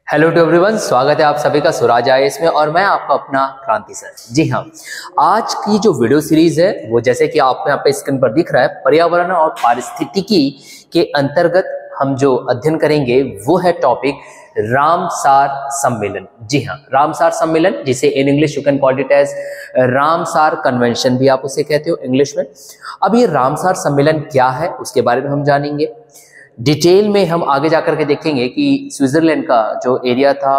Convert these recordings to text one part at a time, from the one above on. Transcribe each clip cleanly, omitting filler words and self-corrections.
Hello to everyone, स्वागत है आप सभी का स्वराज आईएएस में और मैं आपका अपना क्रांति सर। जी हाँ, आज की जो वीडियो सीरीज है वो जैसे कि आपको यहाँ पे स्क्रीन पर दिख रहा है, पर्यावरण और पारिस्थितिकी के अंतर्गत हम जो अध्ययन करेंगे वो है टॉपिक रामसार सम्मेलन। जी हाँ, रामसार सम्मेलन, जिसे in English you can call it as Ramsar convention भी आप उसे कहते हो इंग्लिश में। अब ये रामसार सम्मेलन क्या है उसके बारे में हम जानेंगे डिटेल में। हम आगे जाकर के देखेंगे कि स्विट्जरलैंड का जो एरिया था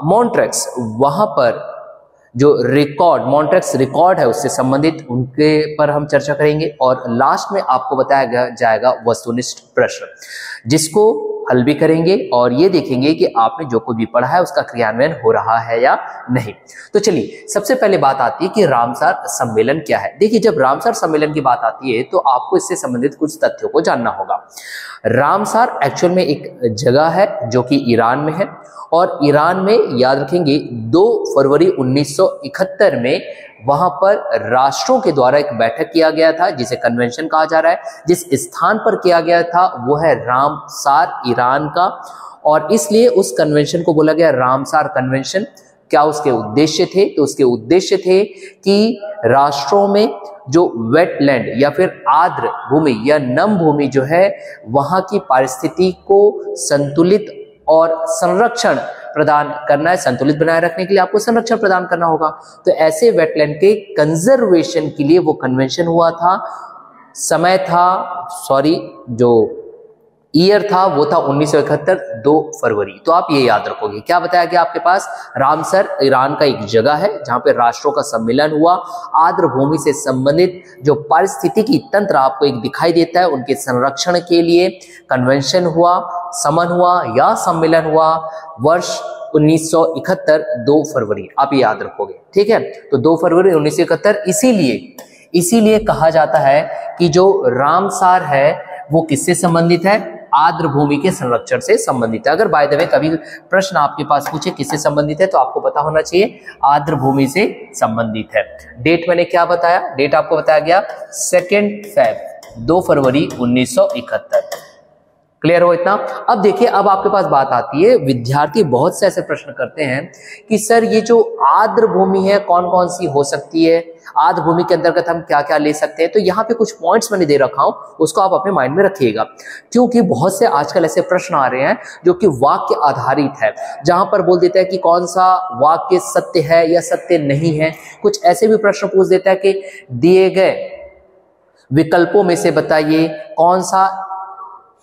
मॉन्ट्रेक्स, वहां पर जो रिकॉर्ड मॉन्ट्रेक्स रिकॉर्ड है उससे संबंधित उनके पर हम चर्चा करेंगे और लास्ट में आपको बताया जाएगा वस्तुनिष्ठ प्रश्न, जिसको हल भी करेंगे और ये देखेंगे कि आपने जो कुछ भी पढ़ा है उसका क्रियान्वयन हो रहा है या नहीं। तो चलिए, सबसे पहले बात आती है कि रामसार सम्मेलन क्या है। देखिए, जब रामसार सम्मेलन की बात आती है तो आपको इससे संबंधित कुछ तथ्यों को जानना होगा। रामसार एक्चुअल में एक जगह है जो कि ईरान में है और ईरान में, याद रखेंगे, 2 फरवरी 1971 में वहां पर राष्ट्रों के द्वारा एक बैठक किया गया था जिसे कन्वेंशन कहा जा रहा है। जिस स्थान पर किया गया था वो है रामसार, ईरान का, और इसलिए उस कन्वेंशन को बोला गया रामसार कन्वेंशन। क्या उसके उद्देश्य थे? तो उसके उद्देश्य थे कि राष्ट्रों में जो वेटलैंड या फिर आर्द्र भूमि या नम भूमि जो है वहां की परिस्थिति को संतुलित और संरक्षण प्रदान करना है। संतुलित बनाए रखने के लिए आपको संरक्षण प्रदान करना होगा। तो ऐसे वेटलैंड के कंजर्वेशन के लिए वो कन्वेंशन हुआ था। समय था, जो ईयर था वो था 1971, 2 फरवरी। तो आप ये याद रखोगे। क्या बताया गया आपके पास? रामसर ईरान का एक जगह है जहां पे राष्ट्रों का सम्मेलन हुआ। आर्द्र भूमि से संबंधित जो पारिस्थितिकी तंत्र आपको एक दिखाई देता है, उनके संरक्षण के लिए कन्वेंशन हुआ, समन हुआ या सम्मेलन हुआ वर्ष 1971, 2 फरवरी। आप ये याद रखोगे, ठीक है। तो 2 फरवरी 1971 इसीलिए कहा जाता है कि जो रामसार है वो किससे संबंधित है? आर्द्र भूमि के संरक्षण से संबंधित है। अगर बाय द वे कभी प्रश्न आपके पास पूछे किससे संबंधित है तो आपको पता होना चाहिए आर्द्र भूमि से संबंधित है। डेट मैंने क्या बताया? डेट आपको बताया गया 2 फरवरी 1971। क्लियर हो इतना? अब देखिए, अब आपके पास बात आती है, विद्यार्थी बहुत से ऐसे प्रश्न करते हैं कि सर ये जो आर्द्र भूमि है कौन कौन सी हो सकती है, आर्द्र भूमि के अंतर्गत हम क्या क्या ले सकते हैं। तो यहाँ पे कुछ पॉइंट्स मैंने दे रखा हूं, उसको आप अपने माइंड में रखिएगा, क्योंकि बहुत से आजकल ऐसे प्रश्न आ रहे हैं जो कि वाक्य आधारित है, जहां पर बोल देता है कि कौन सा वाक्य सत्य है या सत्य नहीं है। कुछ ऐसे भी प्रश्न पूछ देता है कि दिए गए विकल्पों में से बताइए कौन सा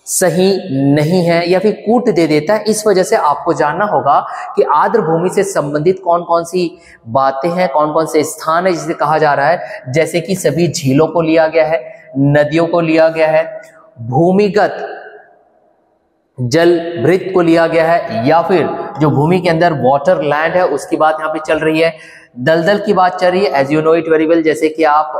सही नहीं है, या फिर कूट दे देता है। इस वजह से आपको जानना होगा कि आर्द्र भूमि से संबंधित कौन कौन सी बातें हैं, कौन कौन से स्थान है जिसे कहा जा रहा है। जैसे कि सभी झीलों को लिया गया है, नदियों को लिया गया है, भूमिगत जल भृत को लिया गया है, या फिर जो भूमि के अंदर वाटर लैंड है उसकी बात यहाँ पे चल रही है, दलदल की बात चल रही है, as you know it very well. जैसे कि आप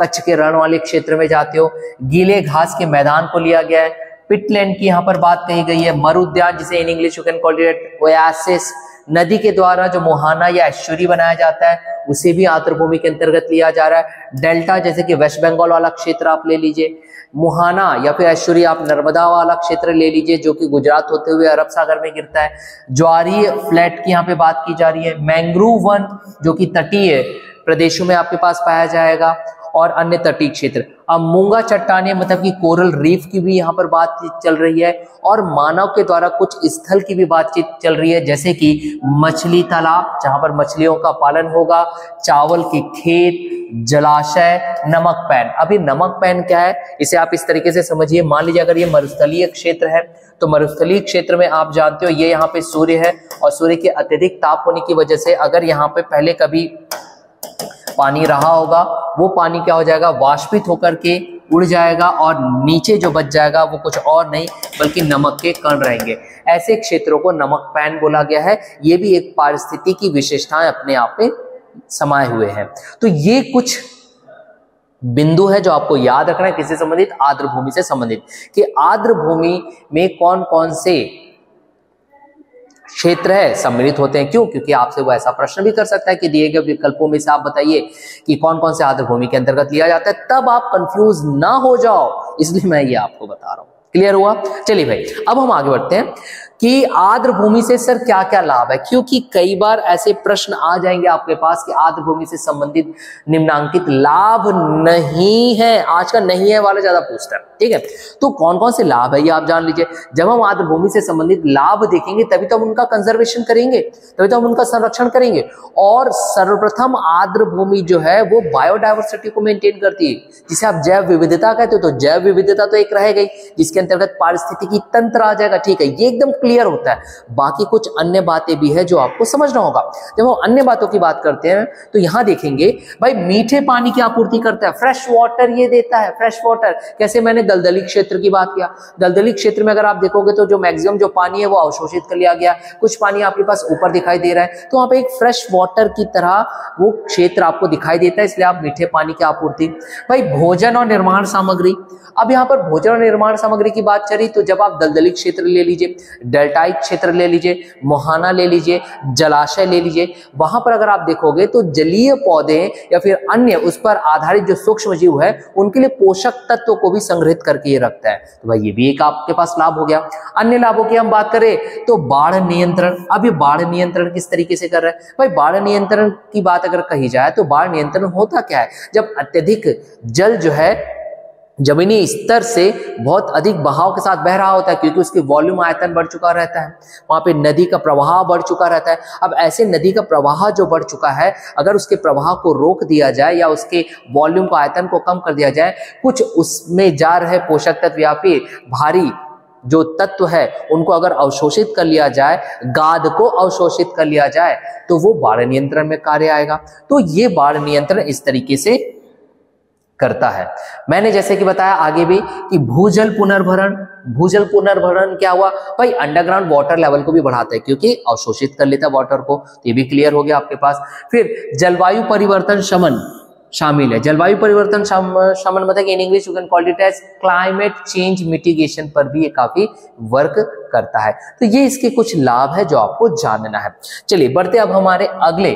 कच्छ के रण वाले क्षेत्र में जाते हो, गीले घास के मैदान को लिया गया है, पिटलैंड की यहाँ पर बात कही गई है, मरु उद्यान जिसे in English you can call it oasis, नदी के द्वारा जो मुहाना या एस्चुरी बनाया जाता है उसे भी आर्द्र भूमि के अंतर्गत लिया जा रहा है। डेल्टा जैसे कि वेस्ट बंगाल वाला क्षेत्र आप ले लीजिए, मुहाना या फिर एस्चुरी आप नर्मदा वाला क्षेत्र ले लीजिए जो कि गुजरात होते हुए अरब सागर में गिरता है। ज्वारीय फ्लैट की यहाँ पे बात की जा रही है, मैंग्रोव वन जो कि तटीय प्रदेशों में आपके पास पाया जाएगा और अन्य तटीय क्षेत्र। अब मूंगा चट्टाने मतलब कि कोरल रीफ की भी यहाँ पर बातचीत चल रही है, और मानव के द्वारा कुछ स्थल की भी बातचीत चल रही है, जैसे कि मछली तालाब जहां पर मछलियों का पालन होगा, चावल के खेत, जलाशय, नमक पैन। अभी नमक पैन क्या है इसे आप इस तरीके से समझिए। मान लीजिए अगर ये मरुस्थलीय क्षेत्र है तो मरुस्थलीय क्षेत्र में आप जानते हो ये यहाँ पे सूर्य है और सूर्य के अत्यधिक ताप होने की वजह से अगर यहाँ पे पहले कभी पानी रहा होगा, वो पानी क्या हो जाएगा? वाष्पित होकर के उड़ जाएगा और नीचे जो बच जाएगा वो कुछ और नहीं बल्कि नमक के कण रहेंगे। ऐसे क्षेत्रों को नमक पैन बोला गया है। ये भी एक पारिस्थितिकी की विशेषताएं अपने आप में समाये हुए हैं। तो ये कुछ बिंदु है जो आपको याद रखना है किससे संबंधित? आर्द्र भूमि से संबंधित, कि आर्द्र भूमि में कौन कौन से क्षेत्र है सम्मिलित होते हैं। क्यों? क्योंकि आपसे वो ऐसा प्रश्न भी कर सकता है कि दिए गए विकल्पों में से आप बताइए कि कौन कौन से आर्द्र भूमि के अंतर्गत लिया जाता है, तब आप कंफ्यूज ना हो जाओ, इसलिए मैं ये आपको बता रहा हूं। क्लियर हुआ? चलिए भाई, अब हम आगे बढ़ते हैं। कि आर्द्र भूमि से सर क्या क्या लाभ है, क्योंकि कई बार ऐसे प्रश्न आ जाएंगे आपके पास कि आर्द्र भूमि से संबंधित निम्नांकित लाभ नहीं है, आज का नहीं है वाला ज्यादा पूछता है, ठीक है। तो कौन कौन से लाभ है ये आप जान लीजिए। जब हम आर्द्र भूमि से संबंधित लाभ देखेंगे तभी तो हम उनका कंजर्वेशन करेंगे, तभी तो हम उनका संरक्षण करेंगे। और सर्वप्रथम आर्द्र भूमि जो है वो बायोडायवर्सिटी को मेंटेन करती है, जिसे आप जैव विविधता कहते हो। तो जैव विविधता तो एक रह गई, जिसके अंतर्गत पारिस्थितिकी तंत्र आ जाएगा, ठीक है, ये एकदम क्लियर होता है। बाकी कुछ अन्य बातें भी है जो आपको समझना होगा। जब हम अन्य बातों की बात करते हैं तो यहां देखेंगे भाई मीठे पानी की आपूर्ति करता है, फ्रेश वाटर ये देता है। फ्रेश वाटर कैसे, मैंने दलदली क्षेत्र की बात किया। दलदली क्षेत्र में अगर आप देखोगे तो जो मैक्सिमम जो पानी है वो अवशोषित कर लिया गया, कुछ पानी आपके पास ऊपर दिखाई दे रहा है, तो वहां पे एक फ्रेश वाटर की तरह वो क्षेत्र आपको दिखाई देता है, इसलिए आप मीठे पानी की आपूर्ति। भाई भोजन और निर्माण सामग्री, अब यहाँ पर भोजन और निर्माण सामग्री की बात चली तो जब आप दलदली क्षेत्र ले लीजिए, डेल्टाइक क्षेत्र ले लीजिए, मोहाना ले लीजिए, जलाशय ले लीजिए, वहां पर अगर आप देखोगे तो जलीय पौधे या फिर अन्य उस पर आधारित जो सूक्ष्म जीव है उनके लिए पोषक तत्वों को भी संग्रहित करके ये रखता है। तो भाई ये भी एक आपके पास लाभ हो गया। अन्य लाभों की हम बात करें तो बाढ़ नियंत्रण। अब ये बाढ़ नियंत्रण किस तरीके से कर रहा है भाई, बाढ़ नियंत्रण की बात अगर कही जाए तो बाढ़ नियंत्रण होता क्या है, जब अत्यधिक जल जो है जमीनी स्तर से बहुत अधिक बहाव के साथ बह रहा होता है, क्योंकि उसकी वॉल्यूम आयतन बढ़ चुका रहता है, वहां पे नदी का प्रवाह बढ़ चुका रहता है। अब ऐसे नदी का प्रवाह जो बढ़ चुका है, अगर उसके प्रवाह को रोक दिया जाए या उसके वॉल्यूम को आयतन को कम कर दिया जाए, कुछ उसमें जा रहे पोषक तत्व या फिर भारी जो तत्व है उनको अगर अवशोषित कर लिया जाए, गाद को अवशोषित कर लिया जाए, तो वो बाढ़ नियंत्रण में कार्य आएगा। तो ये बाढ़ नियंत्रण इस तरीके से करता है। मैंने जैसे कि बताया आगे भी कि भूजल पुनर्भरण, भूजल पुनर्भरण क्या हुआ भाई, अंडरग्राउंड वाटर लेवल को भी बढ़ाता है क्योंकि अवशोषित कर लेता है वाटर को, तो ये भी क्लियर हो गया आपके पास। फिर जलवायु परिवर्तन शमन शामिल है। जलवायु परिवर्तन शमन मतलब in English you can call it as climate change mitigation पर भी ये काफी वर्क करता है। तो ये इसके कुछ लाभ है जो आपको जानना है। चलिए बढ़ते अब हमारे अगले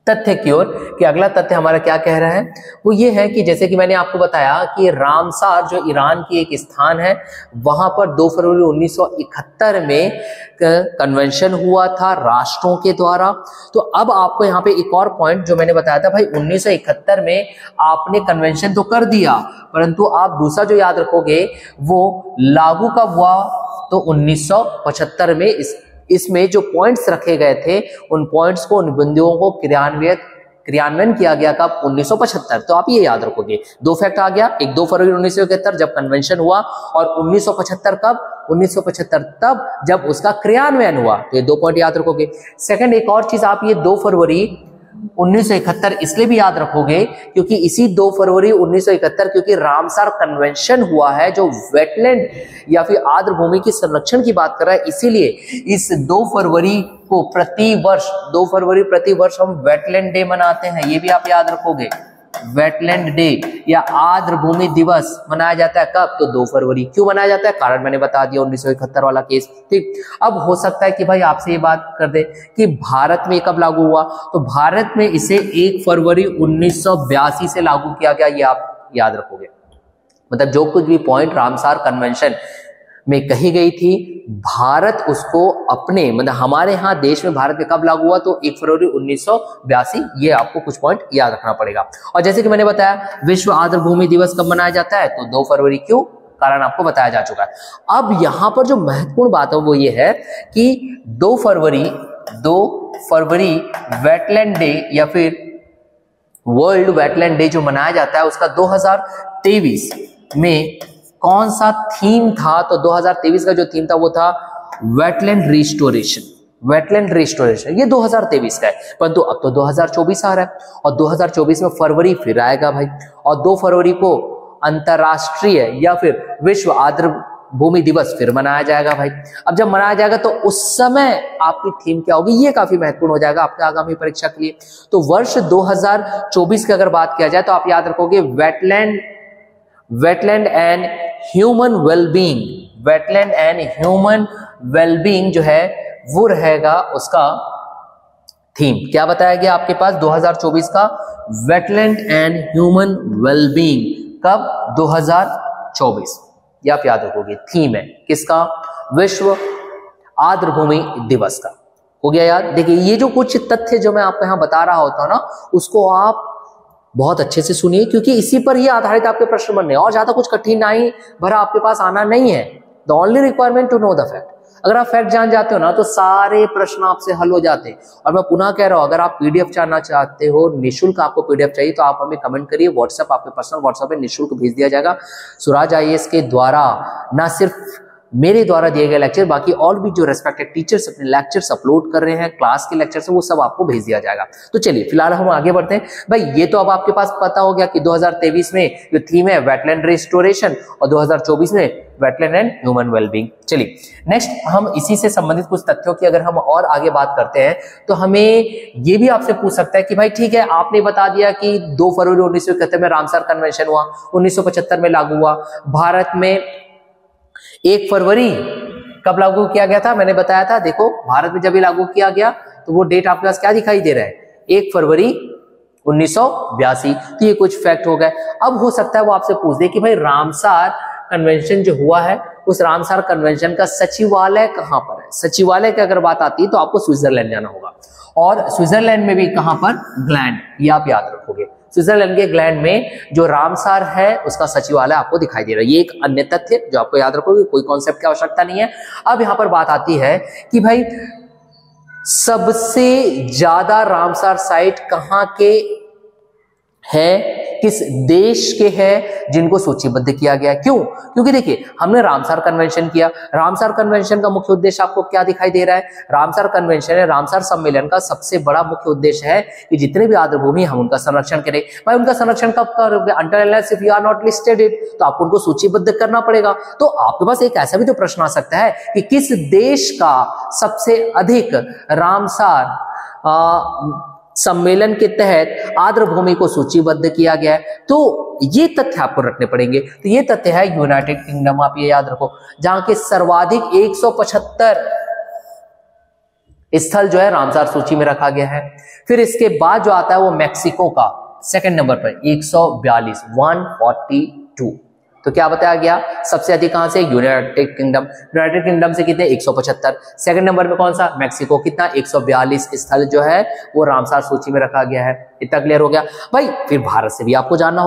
तथ्य की ओर कि अगला तथ्य हमारा क्या कह रहा है, वो ये है कि जैसे कि मैंने आपको बताया कि रामसार जो ईरान की एक स्थान है, वहां पर 2 फरवरी 1971 में कन्वेंशन हुआ था राष्ट्रों के द्वारा। तो अब आपको यहाँ पे एक और पॉइंट जो मैंने बताया था भाई, 1971 में आपने कन्वेंशन तो कर दिया, परंतु आप दूसरा जो याद रखोगे वो लागू कब हुआ, तो 1975 में इसमें जो पॉइंट्स रखे गए थे उन पॉइंट्स को, उन बिंदुओं को क्रियान्वयन किया गया कब, 1975। तो आप ये याद रखोगे, 2 फैक्ट आ गया, एक 2 फरवरी 1971 जब कन्वेंशन हुआ, और 1975 कब, 1975 तब जब उसका क्रियान्वयन हुआ। तो ये 2 पॉइंट याद रखोगे। सेकंड एक और चीज, आप ये 2 फरवरी 1971 इसलिए भी याद रखोगे क्योंकि इसी 2 फरवरी 1971 क्योंकि रामसार कन्वेंशन हुआ है जो वेटलैंड या फिर आर्द्र भूमि के संरक्षण की बात कर रहा है, इसीलिए इस 2 फरवरी को प्रतिवर्ष 2 फरवरी प्रतिवर्ष हम वेटलैंड डे मनाते हैं। ये भी आप याद रखोगे, वेटलैंड डे या आर्द्र भूमि दिवस मनाया जाता है कब, तो 2 फरवरी। क्यों मनाया जाता है, कारण मैंने बता दिया, 1971 वाला केस। ठीक, अब हो सकता है कि भाई आपसे ये बात कर दे कि भारत में कब लागू हुआ, तो भारत में इसे 1 फरवरी 1982 से लागू किया गया, ये आप याद रखोगे। मतलब जो कुछ भी पॉइंट रामसार कन्वेंशन में कही गई थी, भारत उसको अपने मतलब हमारे यहाँ देश में भारत में कब लागू हुआ, तो 1 फरवरी 1982। ये आपको कुछ पॉइंट याद रखना पड़ेगा। और जैसे कि मैंने बताया विश्व आर्द्र भूमि दिवस कब मनाया जाता है, तो 2 फरवरी। क्यों, कारण आपको बताया जा चुका है। अब यहाँ पर जो महत्वपूर्ण बात है वो ये है कि 2 फरवरी वेटलैंड डे या फिर वर्ल्ड वेटलैंड डे जो मनाया जाता है उसका 2023 में कौन सा थीम था, तो 2023 का जो थीम था वो था वेटलैंड रिस्टोरेशन। वेटलैंड रिस्टोरेशन ये 2023 का है, परंतु अब तो 2024 आ रहा है और 2024 में फरवरी फिर आएगा भाई, और 2 फरवरी को अंतरराष्ट्रीय या फिर विश्व आर्द्र भूमि दिवस फिर मनाया जाएगा भाई। अब जब मनाया जाएगा तो उस समय आपकी थीम क्या होगी, ये काफी महत्वपूर्ण हो जाएगा आपके आगामी परीक्षा के लिए। तो वर्ष 2024 की अगर बात किया जाए तो आप याद रखोगे wetland and human wellbeing. Wetland and human wellbeing जो है वो रहेगा उसका थीम। क्या बताया गया आपके पास 2024 का, वेटलैंड एंड ह्यूमन वेलबींग कब, 2024। ये आप याद रखोगे, थीम है किसका, विश्व आर्द्र भूमि दिवस का। हो गया याद। देखिए ये जो कुछ तथ्य जो मैं आपको यहाँ बता रहा होता हूँ ना, उसको आप बहुत अच्छे से सुनिए, क्योंकि इसी पर ही आधारित आपके प्रश्न बनने हैं और ज्यादा कुछ कठिनाई भरा आपके पास आना नहीं है। The only requirement to know the fact. अगर आप फैक्ट जान जाते हो ना तो सारे प्रश्न आपसे हल हो जाते हैं। और मैं पुनः कह रहा हूं, अगर आप पीडीएफ जानना चाहते हो, निःशुल्क आपको पीडीएफ चाहिए, तो आप हमें कमेंट करिए, व्हाट्सएप आपके पर्सनल व्हाट्सएप पे निःशुल्क भेज दिया जाएगा। स्वराज आईएएस के द्वारा ना सिर्फ मेरे द्वारा दिए गए लेक्चर, बाकी और भी जो रेस्पेक्टेड टीचर्स अपने लेक्चर्स अपलोड कर रहे हैं, क्लास के लेक्चर्स, वो सब आपको भेज दिया जाएगा। तो चलिए फिलहाल हम आगे बढ़ते हैं। भाई ये तो अब आपके पास पता हो गया कि 2023 में जो थीम है वेटलैंड रिस्टोरेशन और 2024 में वेटलैंड एंड ह्यूमन वेलबींग। चलिए नेक्स्ट हम इसी से संबंधित कुछ तथ्यों की अगर हम और आगे बात करते हैं तो हमें ये भी आपसे पूछ सकता है कि भाई ठीक है, आपने बता दिया कि 2 फरवरी 1971 में रामसर कन्वेंशन हुआ, 1975 में लागू हुआ। भारत में 1 फरवरी कब लागू किया गया था, मैंने बताया था। देखो भारत में जब ये लागू किया गया तो वो डेट आपके पास क्या दिखाई दे रहा है, 1 फरवरी 1982। तो ये कुछ फैक्ट हो गए। अब हो सकता है वो आपसे पूछ दे कि भाई रामसर कन्वेंशन जो हुआ है, उस रामसर कन्वेंशन का सचिवालय कहां पर है। सचिवालय की अगर बात आती है तो आपको स्विट्जरलैंड जाना होगा, और स्विट्जरलैंड में भी कहां पर, ग्लैंड, ये आप याद रखोगे। स्विट्जरलैंड के ग्लैंड में जो रामसर है उसका सचिवालय आपको दिखाई दे रहा है। ये एक अन्य तथ्य जो आपको याद रखोगे, कोई कॉन्सेप्ट की आवश्यकता नहीं है। अब यहां पर बात आती है कि भाई सबसे ज्यादा रामसर साइट कहां के है, किस देश के हैं जिनको सूचीबद्ध किया गया है। क्यों? क्योंकि देखिए हमने रामसर कन्वेंशन किया। रामसर कन्वेंशन का मुख्य उद्देश्य आपको क्या दिखाई दे रहा है, रामसर कन्वेंशन है, रामसर सम्मेलन का सबसे बड़ा मुख्य उद्देश्य है कि जितने भी आर्द्र भूमि हम उनका संरक्षण करें। भाई उनका संरक्षण कब करोगे, until unless if you are not listed it, तो आपको उनको सूचीबद्ध करना पड़ेगा। तो आपके पास एक ऐसा भी तो प्रश्न आ सकता है कि किस देश का सबसे अधिक रामसर सम्मेलन के तहत आर्द्र भूमि को सूचीबद्ध किया गया है। तो ये तथ्य आपको रखने पड़ेंगे। तो ये तथ्य है यूनाइटेड किंगडम, आप ये याद रखो, जहां के सर्वाधिक 175 स्थल जो है रामसर सूची में रखा गया है। फिर इसके बाद जो आता है वो मैक्सिको का सेकंड नंबर पर 142, 142। तो क्या बताया गया, सबसे अधिक कहां से, यूनाइटेड किंगडम। यूनाइटेड किंगडम से कितने, 175। सेकंड नंबर पे कौन सा, मैक्सिको, कितना, 142 स्थल जो है वो रामसर सूची में रखा गया है। इतना क्लियर हो गया भाई। फिर भारत से भी आपको जानना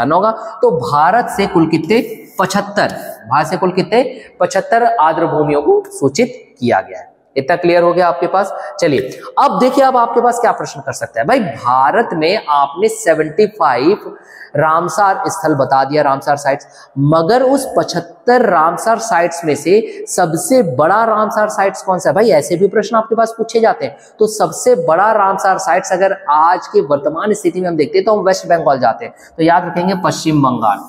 होगा। तो भारत से कुल कितने, 75, भारत से कुल कितने, 75 आर्द्र भूमियों को सूचित किया गया है। इतना क्लियर हो गया आपके पास। चलिए अब देखिए, अब आपके पास क्या प्रश्न कर सकता है भाई, भारत में आपने 75 रामसर स्थल बता दिया, रामसर साइट्स, मगर उस 75 रामसर साइट्स में से सबसे बड़ा रामसर साइट्स कौन सा है। भाई ऐसे भी प्रश्न आपके पास पूछे जाते हैं। तो सबसे बड़ा रामसर साइट्स अगर आज के वर्तमान स्थिति में हम देखते हैं तो हम वेस्ट बंगाल जाते हैं, तो याद रखेंगे पश्चिम बंगाल।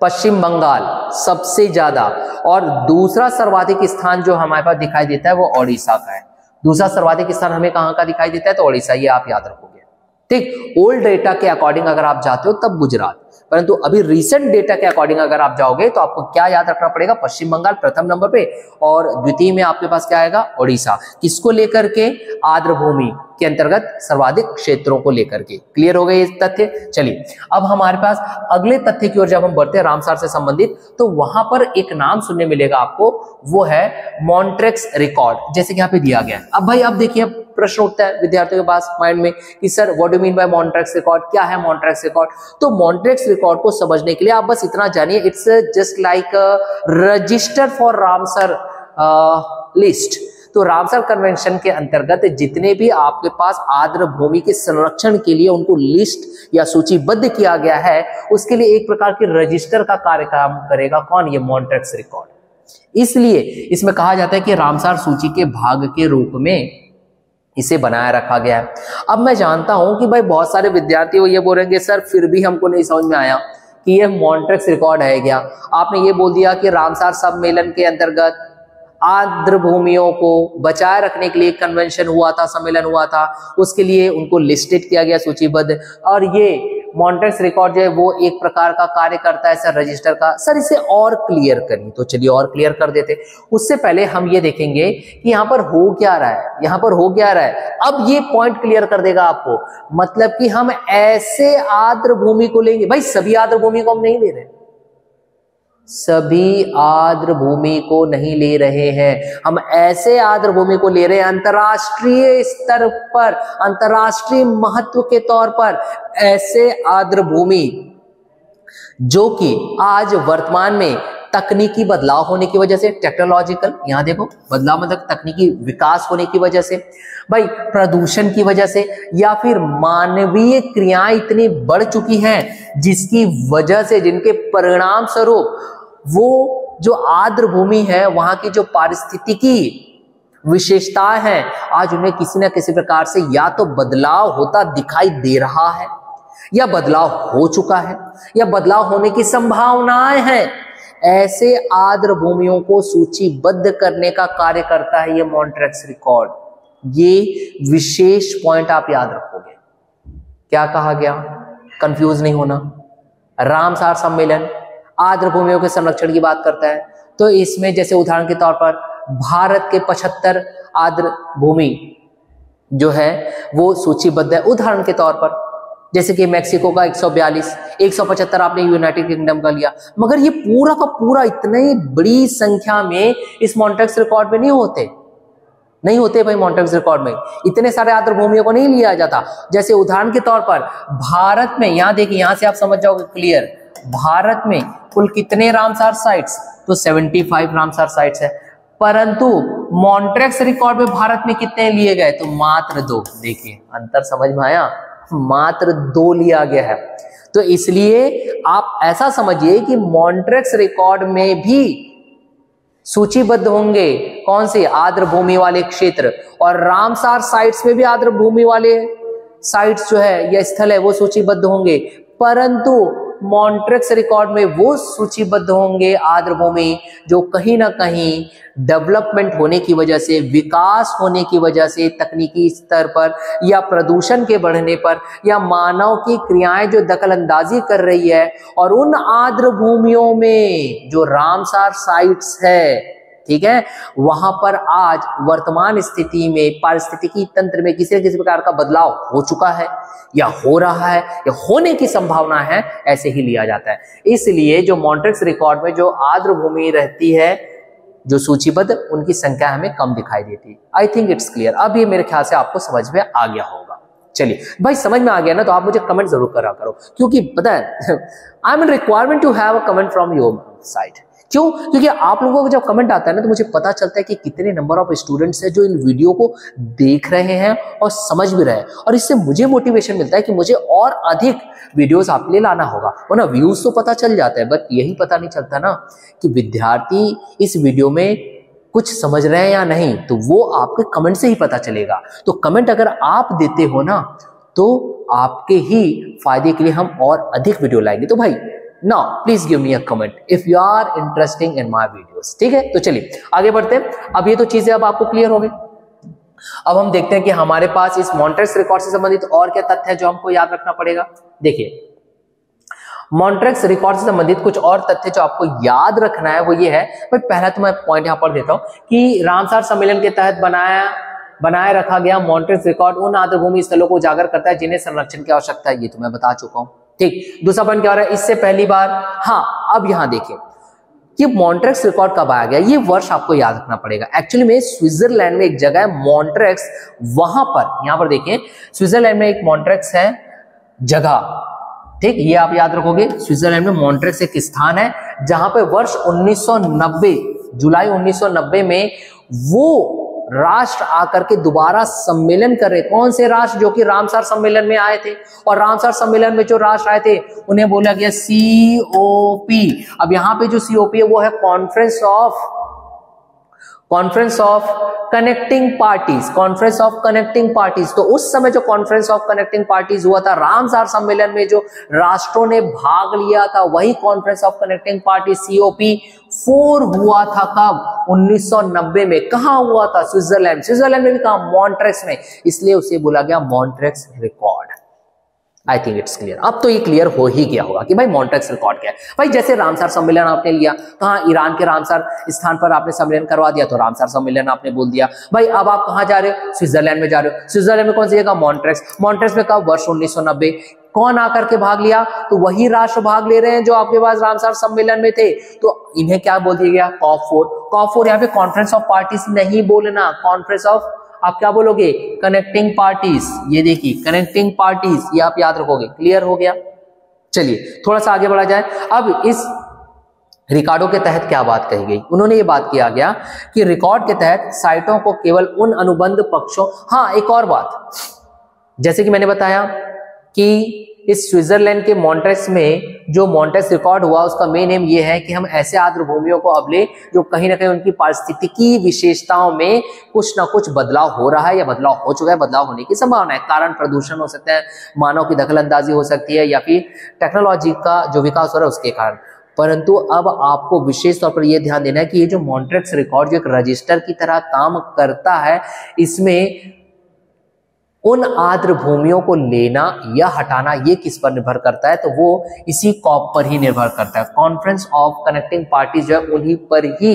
पश्चिम बंगाल सबसे ज्यादा, और दूसरा सर्वाधिक स्थान जो हमारे पास दिखाई देता है वो ओडिशा का है। दूसरा सर्वाधिक स्थान हमें कहां का दिखाई देता है, तो ओडिशा, ये आप याद रखोगे। ठीक, ओल्ड डेटा के अकॉर्डिंग अगर आप जाते हो तब गुजरात, परंतु अभी रीसेंट डेटा के अकॉर्डिंग अगर आप जाओगे तो आपको क्या याद रखना पड़ेगा, पश्चिम बंगाल प्रथम नंबर पे, और द्वितीय में आपके पास क्या आएगा, ओडिशा। किसको लेकर के, आर्द्र भूमि के अंतर्गत सर्वाधिक क्षेत्रों को लेकर के। क्लियर हो गए ये तथ्य। चलिए अब हमारे पास अगले तथ्य की ओर जब हम बढ़ते हैं रामसर से संबंधित, तो वहां पर एक नाम सुनने मिलेगा आपको, वो है मॉन्ट्रेक्स रिकॉर्ड, जैसे कि यहाँ पे दिया गया है। अब भाई अब देखिए प्रश्न उठता है विद्यार्थियों के पास माइंड में कि sir what do mean by Montreux record, क्या है मॉन्ट्रेक्स रिकॉर्ड। तो मॉन्ट्रेक्स रिकॉर्ड को समझने के लिए आप बस इतना जानिए, it's just like register for Ramsar list. तो रामसर कन्वेंशन के अंतर्गत जितने भी आपके पास आर्द्र भूमि के संरक्षण के लिए उनको लिस्ट या सूचीबद्ध किया गया है, उसके लिए एक प्रकार के रजिस्टर का कार्य काम करेगा कौन, ये मॉन्ट्रेक्स रिकॉर्ड। इसलिए इसमें कहा जाता है कि रामसर सूची के भाग के रूप में इसे बनाया रखा गया है। अब मैं जानता हूं कि भाई बहुत सारे विद्यार्थी वो ये बोलेंगे सर फिर भी हमको नहीं समझ में आया कि ये मॉन्ट्रेक्स रिकॉर्ड है क्या। आपने ये बोल दिया कि रामसर सम्मेलन के अंतर्गत आर्द्र भूमियों को बचाए रखने के लिए कन्वेंशन हुआ था, सम्मेलन हुआ था, उसके लिए उनको लिस्टेड किया गया, सूचीबद्ध, और ये मॉन्ट्रेक्स रिकॉर्ड जो है वो एक प्रकार का कार्य करता है सर रजिस्टर का। सर इसे और क्लियर करिए, तो चलिए और क्लियर कर देते। उससे पहले हम ये देखेंगे कि यहाँ पर हो क्या रहा है, यहाँ पर हो क्या रहा है। अब ये पॉइंट क्लियर कर देगा आपको, मतलब कि हम ऐसे आर्द्र भूमि को लेंगे, भाई सभी आर्द्र भूमि को हम नहीं ले रहे, सभी आर्द्र भूमि को नहीं ले रहे हैं, हम ऐसे आर्द्र भूमि को ले रहे हैं अंतर्राष्ट्रीय स्तर पर, अंतर्राष्ट्रीय महत्व के तौर पर ऐसे आर्द्र भूमि जो कि आज वर्तमान में तकनीकी बदलाव होने की वजह से, टेक्नोलॉजिकल, यहां देखो बदलाव मतलब तकनीकी विकास होने की वजह से, भाई प्रदूषण की वजह से, या फिर मानवीय क्रियाएं इतनी बढ़ चुकी हैं जिसकी वजह से, जिनके परिणाम स्वरूप वो जो आर्द्र भूमि है वहां की जो पारिस्थितिकी विशेषताएं हैं आज उन्हें किसी न किसी प्रकार से या तो बदलाव होता दिखाई दे रहा है, या बदलाव हो चुका है, या बदलाव होने की संभावनाएं हैं। ऐसे आर्द्र भूमियों को सूचीबद्ध करने का कार्य करता है ये मॉन्ट्रेक्स रिकॉर्ड। ये विशेष पॉइंट आप याद रखोगे। क्या कहा गया, कंफ्यूज नहीं होना। रामसार सम्मेलन आर्द्र भूमियों के संरक्षण की बात करता है, तो इसमें जैसे उदाहरण के तौर पर भारत के 75 आर्द्र भूमि जो है वो सूचीबद्ध है। उदाहरण के तौर पर जैसे कि मैक्सिको का 142, 175 आपने यूनाइटेड किंगडम का लिया, मगर ये पूरा का पूरा इतनी बड़ी संख्या में इस मॉन्ट्रेक्स रिकॉर्ड में नहीं होते भाई। मॉन्ट्रेक्स रिकॉर्ड में इतने सारे आर्द्र भूमियों को नहीं लिया जाता। जैसे उदाहरण के तौर पर भारत में, यहां देखिए, यहां से आप समझ जाओगे क्लियर, भारत में कुल कितने रामसार साइट्स, तो 75 रामसार साइट्स है, परंतु मॉन्ट्रेक्स रिकॉर्ड में भारत में कितने लिए गए, तो मात्र 2। देखिए अंतर समझ में आया, मात्र 2 लिया गया है। तो इसलिए आप ऐसा समझिए कि मॉन्ट्रेक्स रिकॉर्ड में भी सूचीबद्ध होंगे कौन से आर्द्र भूमि वाले क्षेत्र, और रामसार साइट्स में भी आर्द्र भूमि वाले साइट्स जो है या स्थल है वो सूचीबद्ध होंगे, परंतु मॉन्ट्रेक्स रिकॉर्ड में वो सूचीबद्ध होंगे आर्द्र भूमि जो कहीं ना कहीं डेवलपमेंट होने की वजह से, विकास होने की वजह से, तकनीकी स्तर पर या प्रदूषण के बढ़ने पर, या मानव की क्रियाएं जो दखलंदाजी कर रही है, और उन आर्द्र भूमियों में जो रामसार साइट्स है, ठीक है, वहां पर आज वर्तमान स्थिति में पारिस्थितिकी तंत्र में किसी न किसी प्रकार का बदलाव हो चुका है, या हो रहा है, या होने की संभावना है, ऐसे ही लिया जाता है। इसलिए जो मॉन्ट्रेक्स रिकॉर्ड में जो आर्द्र भूमि रहती है जो सूचीबद्ध, उनकी संख्या हमें कम दिखाई देती है। आई थिंक इट्स क्लियर। अब ये मेरे ख्याल से आपको समझ में आ गया होगा। चलिए भाई, समझ में आ गया ना, तो आप मुझे कमेंट जरूर करा करो, क्योंकि पता है I am requirement to have a comment from your side. क्यों? क्योंकि आप लोगों को जब कमेंट आता है ना, तो मुझे पता चलता है कि कितने नंबर ऑफ स्टूडेंट्स हैं जो इन वीडियो को देख रहे हैं और समझ भी रहे हैं, और इससे मुझे मोटिवेशन मिलता है कि मुझे और अधिक वीडियोस आपके लिए लाना होगा। वरना व्यूज तो पता चल जाता है, बट यही पता नहीं चलता ना कि विद्यार्थी इस वीडियो में कुछ समझ रहे हैं या नहीं, तो वो आपके कमेंट से ही पता चलेगा। तो कमेंट अगर आप देते हो ना, तो आपके ही फायदे के लिए हम और अधिक वीडियो लाएंगे। तो भाई Now, please give me a comment if you are interested in my videos. ठीक है, तो चलिए आगे बढ़ते हैं। अब ये तो चीजें अब आपको क्लियर हो गई। अब हम देखते हैं कि हमारे पास इस मॉन्ट्रेक्स रिकॉर्ड से संबंधित और क्या तथ्य है जो हमको याद रखना पड़ेगा। देखिए, मॉन्ट्रेक्स रिकॉर्ड से संबंधित कुछ और तथ्य जो आपको याद रखना है वो ये है, पर पहला तो मैं पॉइंट यहां पर देता हूं कि रामसार सम्मेलन के तहत बनाए रखा गया मॉन्ट्रेक्स रिकॉर्ड उन आर्द्र भूमि स्थलों को उजागर करता है जिन्हें संरक्षण की आवश्यकता है। ये तो मैं बता चुका हूं। ठीक, दूसरा पॉइंट क्या हो रहा है, इससे पहली बार, हाँ अब यहां देखिए कि मॉन्ट्रेक्स रिकॉर्ड कब आया गया, ये वर्ष आपको याद रखना पड़ेगा। एक्चुअली में स्विट्जरलैंड में एक जगह है मॉन्ट्रेक्स, वहां पर, यहां पर देखिए स्विट्जरलैंड में एक मॉन्ट्रेक्स है जगह, ठीक, ये आप याद रखोगे। स्विट्जरलैंड में मॉन्ट्रेक्स एक स्थान है जहां पे वर्ष 1990 जुलाई 1990 में वो राष्ट्र आकर के दोबारा सम्मेलन कर रहे। कौन से राष्ट्र? जो कि रामसार सम्मेलन में आए थे, और रामसार सम्मेलन में जो राष्ट्र आए थे उन्हें बोला गया COP। अब यहां पे जो COP है वो है कॉन्फ्रेंस ऑफ कनेक्टिंग पार्टीज। तो उस समय जो कॉन्फ्रेंस ऑफ कनेक्टिंग पार्टीज हुआ था, रामसार सम्मेलन में जो राष्ट्रों ने भाग लिया था, वही conference of connecting party COP4 हुआ था। कब? 1990 में। कहां हुआ था? स्विट्जरलैंड में भी कहा, मॉन्ट्रेक्स में, इसलिए उसे बोला गया Montreux record. I think it's clear. अब तो ये क्लियर हो ही गया होगा कि भाई मॉन्ट्रेक्स रिकॉर्ड क्या है। भाई जैसे रामसार सम्मेलन आपने लिया तो हाँ, ईरान के रामसार स्थान पर आपने सम्मेलन करवा दिया तो रामसार सम्मेलन आपने बोल दिया। भाई अब आप कहाँ जा रहे हो, स्विट्जरलैंड में जा रहे हो। स्विट्जरलैंड में कौन सी जगह, मॉन्ट्रेक्स। मॉन्ट्रेक्स में कब, वर्ष 1990। कौन आकर के भाग लिया, तो वही राष्ट्र भाग ले रहे हैं जो आपके पास रामसार सम्मेलन में थे, तो इन्हें क्या बोल दिया गया, COP4। COP4 यहाँ पे कॉन्फ्रेंस ऑफ पार्टीज नहीं बोलना, कॉन्फ्रेंस ऑफ, आप क्या बोलोगे, कनेक्टिंग पार्टीज। ये देखिए कनेक्टिंग पार्टीज, ये आप याद रखोगे। क्लियर हो गया। चलिए थोड़ा सा आगे बढ़ा जाए। अब इस रिकॉर्डों के तहत क्या बात कही गई, उन्होंने ये बात किया गया कि रिकॉर्ड के तहत साइटों को केवल उन अनुबंध पक्षों, हाँ एक और बात, जैसे कि मैंने बताया कि इस स्विट्जरलैंड के मॉन्ट्रेक्स में जो मॉन्ट्रेक्स रिकॉर्ड हुआ उसका मेन एम ये है कि हम ऐसे आर्द्र भूमियों को अब ले जो कहीं ना कहीं उनकी पारिस्थितिकी विशेषताओं में कुछ ना कुछ बदलाव हो रहा है या बदलाव हो चुका है, बदलाव होने की संभावना है। कारण प्रदूषण हो सकता है, मानव की दखलंदाजी हो सकती है, या फिर टेक्नोलॉजी का जो विकास हो रहा है उसके कारण। परंतु अब आपको विशेष तौर पर यह ध्यान देना है कि ये जो मॉन्ट्रेक्स रिकॉर्ड जो एक रजिस्टर की तरह काम करता है, इसमें उन आर्द्र भूमियों को लेना या हटाना ये किस पर निर्भर करता है, तो वो इसी कॉप पर ही निर्भर करता है। कॉन्फ्रेंस ऑफ कनेक्टिंग पार्टीज जो है उन्हीं पर ही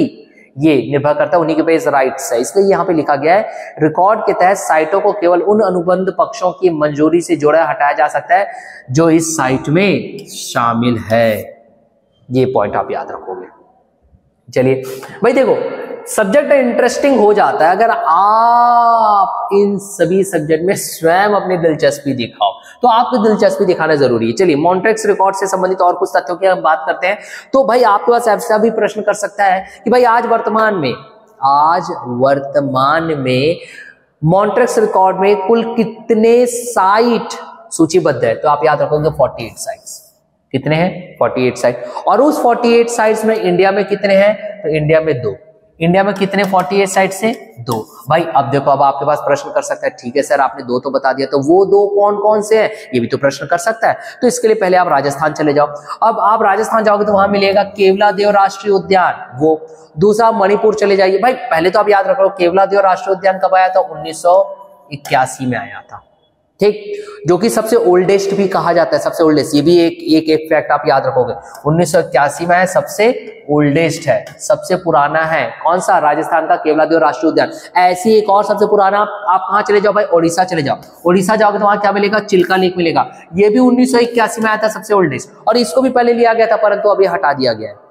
ये निर्भर करता है, उन्हीं के पास राइट्स है। इसलिए यहाँ पे लिखा गया है रिकॉर्ड के तहत साइटों को केवल उन अनुबंध पक्षों की मंजूरी से जोड़ा हटाया जा सकता है जो इस साइट में शामिल है। ये पॉइंट आप याद रखोगे। चलिए भाई देखो, सब्जेक्ट इंटरेस्टिंग हो जाता है अगर आप इन सभी सब्जेक्ट में स्वयं अपनी दिलचस्पी दिखाओ, तो आपको दिलचस्पी दिखाना जरूरी है। चलिए मॉन्ट्रेक्स रिकॉर्ड से संबंधित और कुछ तथ्यों की हम बात करते हैं। तो भाई आपके पास ऐसा भी प्रश्न कर सकता है कि भाई आज वर्तमान में मॉन्ट्रेक्स रिकॉर्ड में कुल कितने साइट सूचीबद्ध है, तो आप याद रखोगे 48 साइट्स। कितने हैं, 48 साइट। और उस 48 साइट्स में इंडिया में कितने हैं, तो इंडिया में 2। इंडिया में कितने 48 साइट से 2। भाई अब देखो, अब आपके पास प्रश्न कर सकता है, ठीक है सर आपने 2 तो बता दिया, तो वो 2 कौन कौन से हैं, ये भी तो प्रश्न कर सकता है। तो इसके लिए पहले आप राजस्थान चले जाओ। अब आप राजस्थान जाओगे तो वहां मिलेगा केवलादेव राष्ट्रीय उद्यान, वो। दूसरा मणिपुर चले जाइए। भाई पहले तो आप याद रखो केवलादेव राष्ट्रीय उद्यान कब आया था, 1981 में आया था, ठीक, जो कि सबसे ओल्डेस्ट भी कहा जाता है, सबसे ओल्डेस्ट। ये भी एक फैक्ट आप याद रखोगे, 1981 में है, सबसे ओल्डेस्ट है, सबसे पुराना है। कौन सा, राजस्थान का केवलादेव राष्ट्रीय उद्यान। ऐसी एक और सबसे पुराना, आप कहां चले जाओ भाई, ओडिशा चले जाओ। ओडिशा जाओगे तो वहां क्या मिलेगा, चिल्का लेक मिलेगा। ये भी 1981 में आया था, सबसे ओल्डेस्ट, और इसको भी पहले लिया गया था परंतु अभी हटा दिया गया है।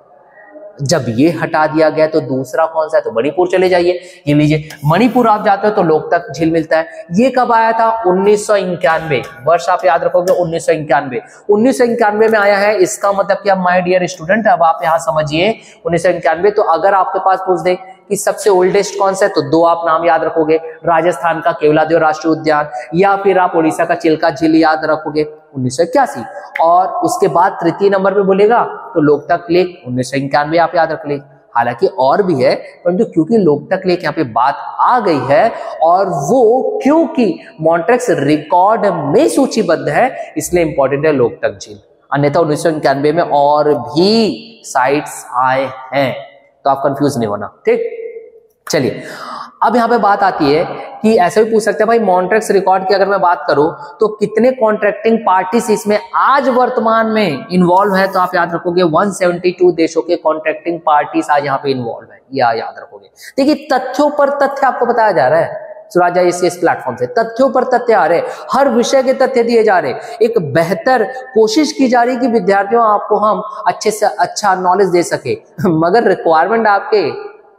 जब ये हटा दिया गया तो दूसरा कौन सा है, तो मणिपुर चले जाइए। ये लीजिए मणिपुर आप जाते हो तो लोकतक झील मिलता है। ये कब आया था, 1991, वर्ष आप याद रखोगे 1991 में आया है। इसका मतलब क्या माय डियर स्टूडेंट, अब आप यहां समझिए 1991। तो अगर आपके पास पूछ दे कि सबसे ओल्डेस्ट कौन सा है, तो 2 आप नाम याद रखोगे, राजस्थान का केवलादेव राष्ट्रीय उद्यान या फिर आप उड़ीसा का चिल्का झील याद रखोगे 1981। और उसके बाद तृतीय नंबर पे बोलेगा तो लोकतक लेक 1991 आप याद रख ले। हालांकि और भी है, परंतु क्योंकि लोकतक लेक यहाँ पे बात आ गई है और वो क्योंकि मॉन्ट्रेक्स रिकॉर्ड में सूचीबद्ध है इसलिए इंपॉर्टेंट है लोकतक झील। अन्यथा 1991 में और भी साइट्स आए हैं, तो आप कंफ्यूज नहीं होना, ठीक। चलिए अब यहां पे बात आती है कि ऐसे भी पूछ सकते हैं भाई मॉन्ट्रेक्स रिकॉर्ड की अगर मैं बात करूं तो कितने कॉन्ट्रैक्टिंग पार्टीज इसमें आज वर्तमान में इन्वॉल्व है, तो आप याद रखोगे 172 देशों के कॉन्ट्रैक्टिंग पार्टीज आज यहाँ पे इन्वॉल्व है, या याद रखोगे। देखिए तथ्यों पर तथ्य आपको बताया जा रहा है सुराजा इस प्लेटफॉर्म से, तथ्यों पर तथ्य आ रहे, हर विषय के तथ्य दिए जा रहे, एक बेहतर कोशिश की जा रही कि विद्यार्थियों आपको हम अच्छे से अच्छा नॉलेज दे सके। मगर रिक्वायरमेंट आपके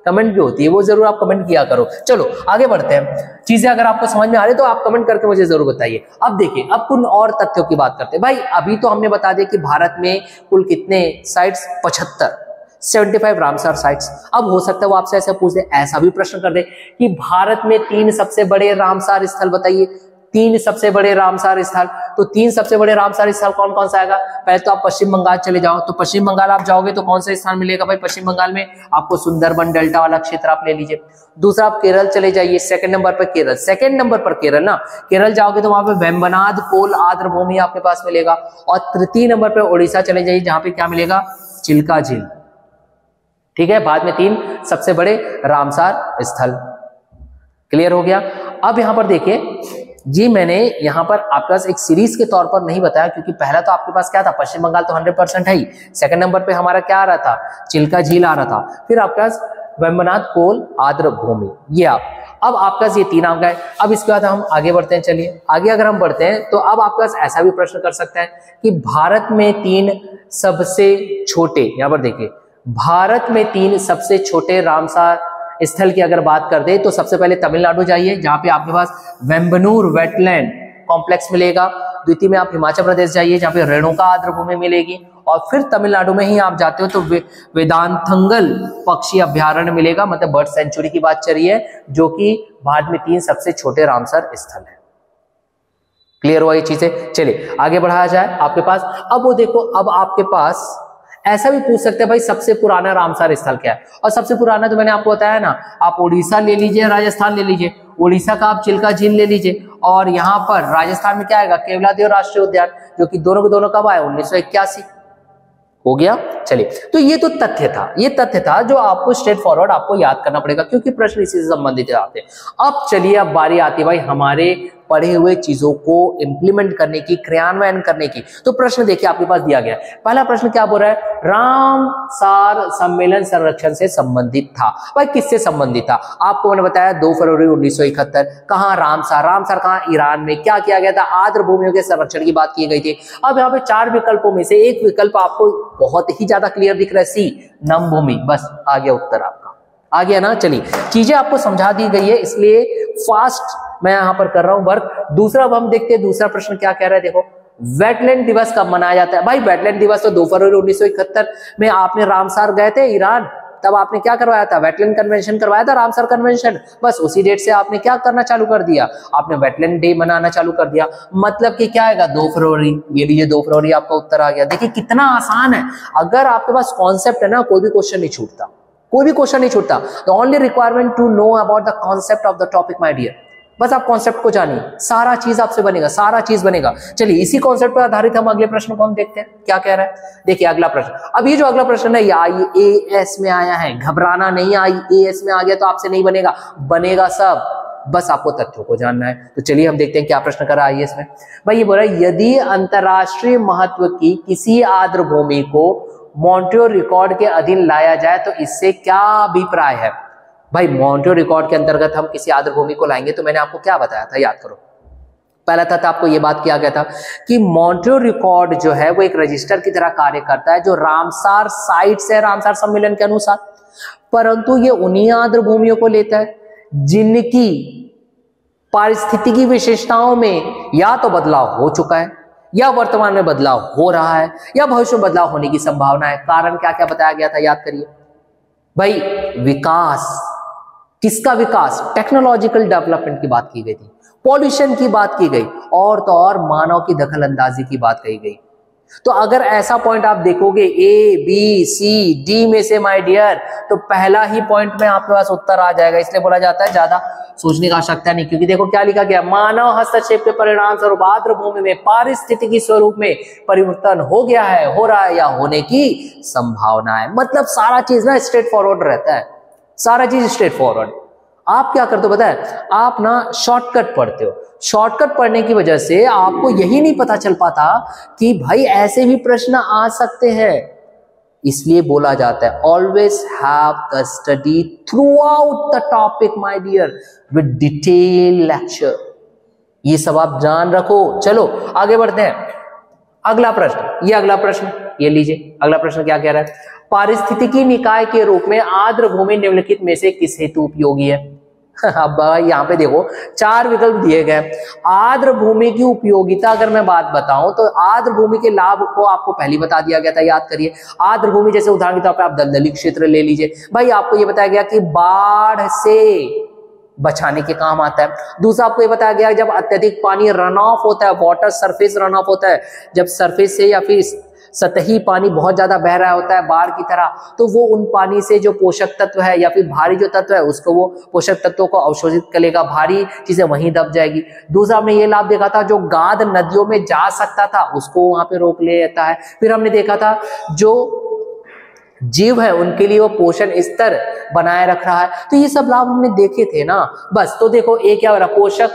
कमेंट भी होती है, वो जरूर आप कमेंट किया करो। चलो आगे बढ़ते हैं, चीजें अगर आपको समझ में आ रही तो आप कमेंट करके मुझे जरूर बताइए। अब देखिए अब कुछ और तथ्यों की बात करते हैं। भाई अभी तो हमने बता दिया कि भारत में कुल कितने साइट्स, 75 रामसार साइट्स। अब हो सकता है वो आपसे ऐसा पूछ दे, ऐसा भी प्रश्न कर दे कि भारत में 3 सबसे बड़े रामसार स्थल बताइए, 3 सबसे बड़े रामसार स्थल। तो 3 सबसे बड़े रामसार स्थल कौन कौन सा आएगा, पहले तो आप पश्चिम बंगाल चले जाओ, तो पश्चिम बंगाल आप जाओगे तो कौन सा स्थान मिलेगा भाई, पश्चिम बंगाल में आपको सुंदरबन डेल्टा वाला क्षेत्र आप ले लीजिए। दूसरा आप केरल चले जाइए, सेकंड नंबर पर केरल, सेकंड नंबर पर केरल ना, केरल जाओगे तो वहां पे वेम्बनाड कोल आर्द्र भूमि आपके पास मिलेगा। और तृतीय नंबर पर उड़ीसा चले जाइए जहां पे क्या मिलेगा, चिल्का झील, ठीक है। बाद में 3 सबसे बड़े रामसार स्थल, क्लियर हो गया। अब यहां पर देखिए जी मैंने यहाँ पर आपके पास एक सीरीज के तौर पर नहीं बताया, क्योंकि पहला तो आपके पास क्या था, पश्चिम बंगाल तो 100% है ही। सेकंड नंबर पे हमारा क्या आ रहा था, चिल्का झील आ रहा था। फिर आपके पास वेम्बनाड कोल आर्द्र भूमि, ये अब आपके पास ये 3 आ गए। अब इसके बाद हम आगे बढ़ते हैं। चलिए आगे अगर हम बढ़ते हैं तो अब आपके पास ऐसा भी प्रश्न कर सकते हैं कि भारत में 3 सबसे छोटे, यहाँ पर देखिए, भारत में 3 सबसे छोटे रामसार स्थल की अगर बात करते हैं तो सबसे पहले तमिलनाडु जाइए, जहां पे आपके पास वेम्बनूर वेटलैंड कॉम्प्लेक्स मिलेगा। द्वितीय में आप हिमाचल प्रदेश जाइए, जहां पे रेणुका आर्द्र भूमि मिलेगी। और फिर तमिलनाडु में ही आप जाते हो तो वेदांतंगल पक्षी अभ्यारण्य मिलेगा, मतलब बर्ड सेंचुरी की बात चल रही है, जो कि भारत में 3 सबसे छोटे रामसर स्थल है। क्लियर हुआ ये चीजें? चलिए आगे बढ़ाया जाए आपके पास। अब वो देखो, अब आपके पास ऐसा भी पूछ सकते हैं भाई सबसे पुराना रामसर स्थल क्या है, और सबसे पुराना तो मैंने आपको बताया ना, आप उड़ीसा ले लीजिए, राजस्थान ले लीजिए। उड़ीसा का आप चिल्का झील ले लीजिए, और यहाँ पर राजस्थान में क्या आएगा, केवलादेव राष्ट्रीय उद्यान, जो कि दोनों के दोनों कब आए, 1981 हो गया। चलिए, तो ये तो तथ्य था, ये तथ्य था जो आपको स्ट्रेट फॉरवर्ड आपको याद करना पड़ेगा, क्योंकि प्रश्न इसी से संबंधित आते हैं। अब चलिए, अब बारी आती है भाई हमारे पढ़े हुए चीजों को इंप्लीमेंट करने की, क्रियान्वयन करने की। तो प्रश्न देखिए आपके पास दिया गया है। पहला प्रश्न क्या बोल रहा है, रामसार सम्मेलन संरक्षण से संबंधित था। भाई किससे संबंधित था, आपको मैंने बताया 2 फरवरी 1971। कहां, रामसार। रामसार कहां, ईरान में। क्या किया गया था, आर्द्र भूमियों के संरक्षण की बात की गई थी। अब यहाँ पे 4 विकल्पों में से एक विकल्प आपको बहुत ही ज्यादा क्लियर दिख रहा है, सी, नमभूमि। बस आ गया उत्तर आपका, आ गया ना। चलिए, चीजें आपको समझा दी गई है, इसलिए फास्ट मैं यहां पर कर रहा हूं वर्क। दूसरा अब हम देखते हैं, दूसरा प्रश्न क्या कह रहा है। देखो, वेटलैंड दिवस कब मनाया जाता है। भाई वेटलैंड दिवस तो 2 फरवरी 1971 में आपने रामसार गए थे ईरान, तब आपने क्या करवाया था, वेटलैंड कन्वेंशन करवाया था, रामसार कन्वेंशन। बस उसी डेट से आपने क्या करना चालू कर दिया, आपने वेटलैंड डे मनाना चालू कर दिया। मतलब कि क्या आएगा, 2 फरवरी। ये लीजिए 2 फरवरी आपका उत्तर आ गया। देखिए कितना आसान है, अगर आपके पास कॉन्सेप्ट है ना, कोई भी क्वेश्चन नहीं छूटता, कोई भी क्वेश्चन नहीं छूटता। The only requirement to know about the concept of the topic my dear. बस आप कॉन्सेप्ट को जानिए, सारा चीज आपसे बनेगा, सारा चीज बनेगा। चलिए, इसी कॉन्सेप्ट पर आधारित हम अगले प्रश्न को हम देखते हैं क्या कह रहा है। देखिए अगला प्रश्न, अब ये जो अगला प्रश्न है, ये IAS में आया है, घबराना नहीं, IAS में आ गया तो आपसे नहीं बनेगा, बनेगा सब, बस आपको तथ्यों को जानना है। तो चलिए हम देखते हैं क्या प्रश्न कर रहा है IAS में। भाई ये बोल रहा है, यदि अंतरराष्ट्रीय महत्व की किसी आर्द्र भूमि को मॉन्ट्रियल रिकॉर्ड के अधीन लाया जाए तो इससे क्या अभिप्राय है। भाई मॉन्ट्रियल रिकॉर्ड के अंतर्गत हम किसी आर्द्र भूमि को लाएंगे तो मैंने आपको क्या बताया था, याद करो। पहला तथ्य आपको यह बात किया गया था कि मॉन्ट्रियल रिकॉर्ड जो है वो एक रजिस्टर की तरह कार्य करता है, जो रामसार साइट्स है, रामसार सम्मेलन के अनुसार, परंतु ये उन्हीं आर्द्र भूमियों को लेता है जिनकी पारिस्थितिकी विशेषताओं में या तो बदलाव हो चुका है, या वर्तमान में बदलाव हो रहा है, या भविष्य में बदलाव होने की संभावना है। कारण क्या क्या बताया गया था, याद करिए भाई। विकास, किसका विकास, टेक्नोलॉजिकल डेवलपमेंट की बात की गई थी, पॉल्यूशन की बात की गई, और तो और मानव की दखल अंदाजी की बात कही गई। तो अगर ऐसा पॉइंट आप देखोगे ABCD में से माय डियर, तो पहला ही पॉइंट में आपके पास उत्तर आ जाएगा। इसलिए बोला जाता है ज्यादा सोचने का आवश्यकता नहीं, क्योंकि देखो क्या लिखा गया, मानव हस्तक्षेप के परिणाम स्वरूप आर्द्र भूमि में पारिस्थितिकी स्वरूप में परिवर्तन हो गया है, हो रहा है, या होने की संभावना है। मतलब सारा चीज ना स्ट्रेट फॉरवर्ड रहता है, सारा चीज स्ट्रेट फॉरवर्ड। आप क्या करते हो पता है, आप ना शॉर्टकट पढ़ते हो। शॉर्टकट पढ़ने की वजह से आपको यही नहीं पता चल पाता कि भाई ऐसे भी प्रश्न आ सकते हैं। इसलिए बोला जाता है always have the study throughout the topic my dear with detail lecture. ये सब आप जान रखो। चलो आगे बढ़ते हैं। अगला प्रश्न, ये अगला प्रश्न ये लीजिए। अगला प्रश्न क्या कह रहा है, पारिस्थितिकी निकाय के रूप में आर्द्र भूमि निम्नलिखित में से किस हेतु उपयोगी है। अब यहाँ पे देखो 4 विकल्प दिए गए। आर्द्र भूमि की उपयोगिता अगर मैं बात बताऊं तो आर्द्र भूमि के लाभ को आपको पहले बता दिया गया था, याद करिए। आर्द्र भूमि जैसे उदाहरण के तौर पर आप दलदली क्षेत्र ले लीजिए। भाई आपको ये बताया गया कि बाढ़ से बचाने के काम आता है। दूसरा आपको ये बताया गया जब अत्यधिक पानी रन ऑफ होता है, वाटर सरफेस रन ऑफ होता है, जब सरफेस से या फिर सतही पानी बहुत ज्यादा बह रहा होता है बाढ़ की तरह, तो वो उन पानी से जो पोषक तत्व है या फिर भारी जो तत्व है उसको वो पोषक तत्वों को अवशोषित करेगा, भारी चीजें वहीं दब जाएगी। दूसरा हमने ये लाभ देखा था, जो गाद नदियों में जा सकता था उसको वहां पे रोक लेता है। फिर हमने देखा था जो जीव है उनके लिए वो पोषण स्तर बनाए रख रहा है। तो ये सब लाभ हमने देखे थे ना। बस तो देखो ये क्या हो रहा, पोषक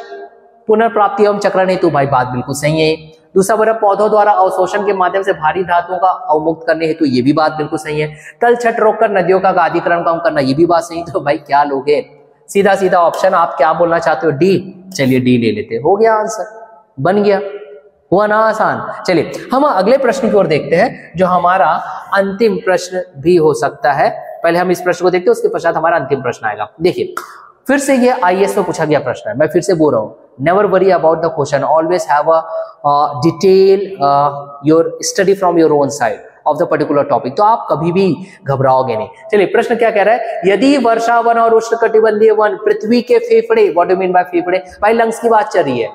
पुनर्प्राप्ति एवं चक्रण हेतु, भाई बात बिल्कुल सही है। दूसरा बोला पौधों द्वारा अवशोषण के माध्यम से भारी धातुओं का अवमुक्त करने हेतु, ये भी बात बिल्कुल सही है। तल छट रोककर नदियों का गादीकरण कम करना, ये भी बात सही। तो भाई क्या लोगे, सीधा सीधा ऑप्शन, आप क्या बोलना चाहते हो, डी। चलिए डी ले लेते, हो गया आंसर, बन गया, हुआ ना आसान। चलिए हम अगले प्रश्न की ओर देखते हैं, जो हमारा अंतिम प्रश्न भी हो सकता है। पहले हम इस प्रश्न को देखते हैं, उसके पश्चात हमारा अंतिम प्रश्न आएगा। देखिए फिर से ये आईएएस में पूछा गया प्रश्न है, मैं फिर से बोल रहा हूँ, never worry about the question, always have a detail your study from your own side of the particular topic, तो आप कभी भी घबराओगे नहीं। चलिए प्रश्न क्या कह रहा है, यदि वर्षा वन और उष्णकटिबंधीय वन पृथ्वी के फेफड़े, व्हाट डू मीन बाय फेफड़े, भाई लंग्स की बात चल रही है।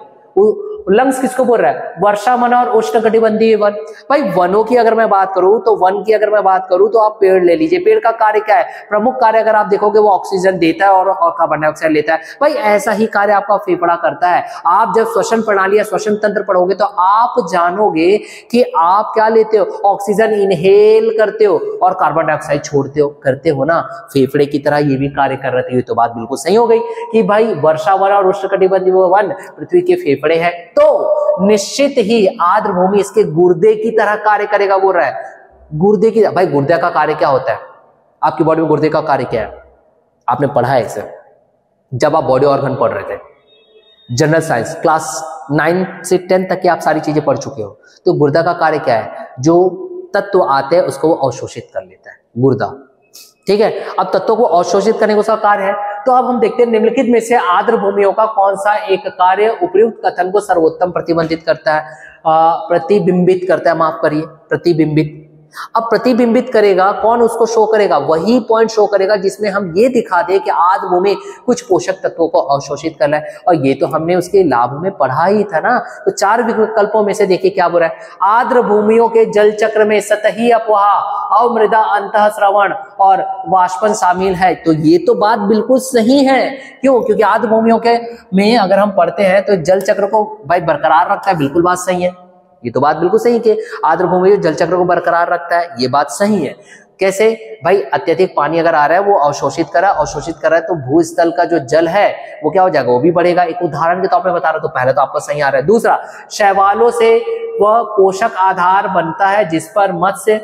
लंग्स किसको बोल रहा है, वर्षा वन और उष्णकटिबंधीय वन। भाई वनों की अगर मैं बात करूं तो वन की अगर मैं बात करूं तो आप पेड़ ले लीजिए, पेड़ का कार्य क्या है, प्रमुख कार्य अगर आप देखोगे वो ऑक्सीजन देता है और कार्बन डाइऑक्साइड लेता है। भाई ऐसा ही कार्य आपका फेफड़ा करता है। आप जब श्वसन प्रणाली या श्वसन तंत्र पढ़ोगे तो आप जानोगे कि आप क्या लेते हो, ऑक्सीजन इनहेल करते हो और कार्बन डाइऑक्साइड छोड़ते हो, करते हो ना, फेफड़े की तरह ये भी कार्य कर रहे थे। तो बात बिल्कुल सही हो गई कि भाई वर्षा वन और उष्णकटिबंधीय वन पृथ्वी के फेफड़े हैं, तो निश्चित ही आर्द्र भूमि इसके गुर्दे की तरह कार्य करेगा, बोल रहा है गुर्दे की। भाई गुर्दे का कार्य क्या होता है, आपकी बॉडी में गुर्दे का कार्य क्या है, आपने पढ़ा है इसे जब आप बॉडी ऑर्गन पढ़ रहे थे, जनरल साइंस क्लास 9 से 10 तक की आप सारी चीजें पढ़ चुके हो। तो गुर्दा का कार्य क्या है, जो तत्व आते हैं उसको वो अवशोषित कर लेता है गुर्दा, ठीक है। अब तत्वों को अवशोषित करने का उसका कार्य है। तो अब हम देखते हैं निम्नलिखित में से आर्द्र भूमियों का कौन सा एक कार्य उपयुक्त कथन को सर्वोत्तम प्रतिबंधित करता है, प्रतिबिंबित करता है, माफ करिए, प्रतिबिंबित। अब प्रतिबिंबित करेगा कौन, उसको शो करेगा, वही पॉइंट शो करेगा जिसमें हम ये दिखा दे कि आर्द्र भूमि कुछ पोषक तत्वों को अवशोषित कर रहा है। और ये तो हमने उसके लाभ में पढ़ा ही था ना। तो 4 विकल्पों में से देखिए क्या बोल रहा है, आर्द्र भूमियों के जल चक्र में सतही अपवाह, अवमृदा, अंतःस्रवण और वाष्पन शामिल है। तो ये तो बात बिल्कुल सही है। क्यों, क्योंकि आर्द्र भूमियों के में अगर हम पढ़ते हैं तो जल चक्र को भाई बरकरार रखता है, बिल्कुल बात सही है। ये तो बात बिल्कुल सही कि आर्द्र भूमि जल चक्र को बरकरार रखता है, ये बात सही है। कैसे, भाई अत्यधिक पानी अगर आ रहा है वो अवशोषित कर रहा है तो भूस्थल का जो जल है वो क्या हो जाएगा, वो भी बढ़ेगा। एक उदाहरण के तौर पे बता रहा हूं, तो पहले तो आपको सही आ रहा है। दूसरा, शैवालों से वह पोषक आधार बनता है जिस पर मत्स्य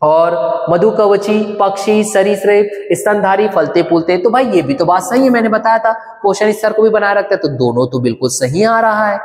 और मधुकवची, पक्षी, सरीसृप, स्तनधारी फलते फूलते। तो भाई ये भी तो बात सही है, मैंने बताया था पोषण स्तर को भी बनाए रखते हैं। तो दोनों तो बिल्कुल सही आ रहा है,